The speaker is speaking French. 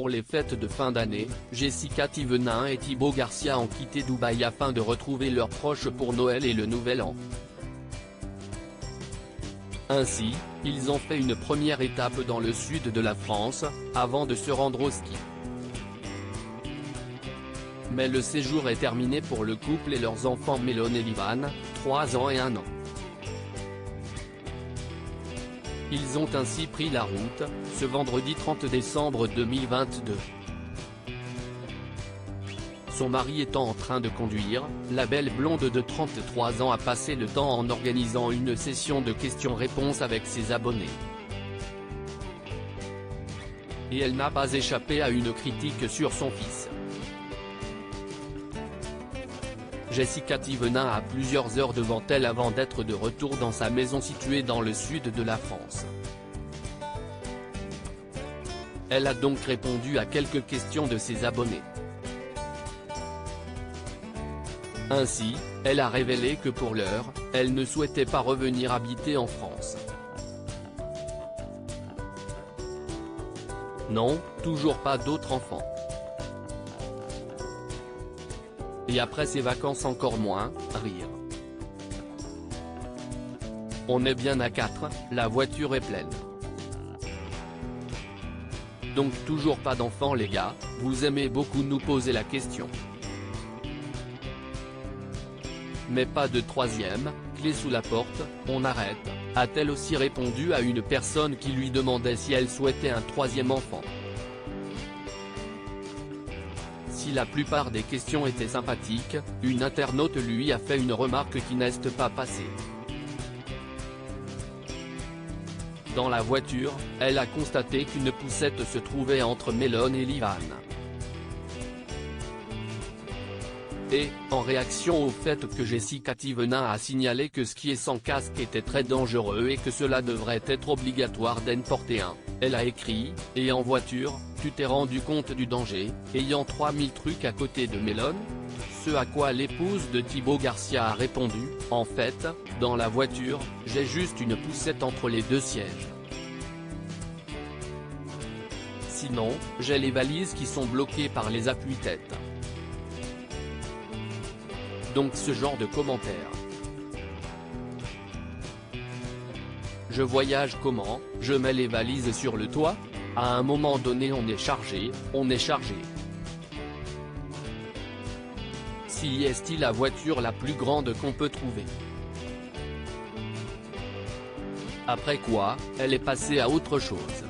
Pour les fêtes de fin d'année, Jessica Thévenin et Thibaut Garcia ont quitté Dubaï afin de retrouver leurs proches pour Noël et le Nouvel An. Ainsi, ils ont fait une première étape dans le sud de la France, avant de se rendre au ski. Mais le séjour est terminé pour le couple et leurs enfants Mélone et Livan, 3 ans et 1 an. Ils ont ainsi pris la route, ce vendredi 30 décembre 2022. Son mari étant en train de conduire, la belle blonde de 33 ans a passé le temps en organisant une session de questions-réponses avec ses abonnés. Et elle n'a pas échappé à une critique sur son fils. Jessica Thévenin a plusieurs heures devant elle avant d'être de retour dans sa maison située dans le sud de la France. Elle a donc répondu à quelques questions de ses abonnés. Ainsi, elle a révélé que pour l'heure, elle ne souhaitait pas revenir habiter en France. Non, toujours pas d'autres enfants. Et après ces vacances encore moins, rire. On est bien à 4, la voiture est pleine. Donc toujours pas d'enfants les gars, vous aimez beaucoup nous poser la question. Mais pas de troisième, clé sous la porte, on arrête, a-t-elle aussi répondu à une personne qui lui demandait si elle souhaitait un troisième enfant. Si la plupart des questions étaient sympathiques, une internaute lui a fait une remarque qui n'est pas passée. Dans la voiture, elle a constaté qu'une poussette se trouvait entre Mélone et Livan. Et, en réaction au fait que Jessica Thévenin a signalé que skier sans casque était très dangereux et que cela devrait être obligatoire d'en porter un, elle a écrit « Et en voiture, tu t'es rendu compte du danger, ayant 3000 trucs à côté de Mélone ?» Ce à quoi l'épouse de Thibaut Garcia a répondu « En fait, dans la voiture, j'ai juste une poussette entre les deux sièges. Sinon, j'ai les valises qui sont bloquées par les appuis-têtes. » Donc ce genre de commentaires. Je voyage comment, je mets les valises sur le toit, à un moment donné on est chargé, on est chargé. Si est-il la voiture la plus grande qu'on peut trouver. Après quoi, elle est passée à autre chose.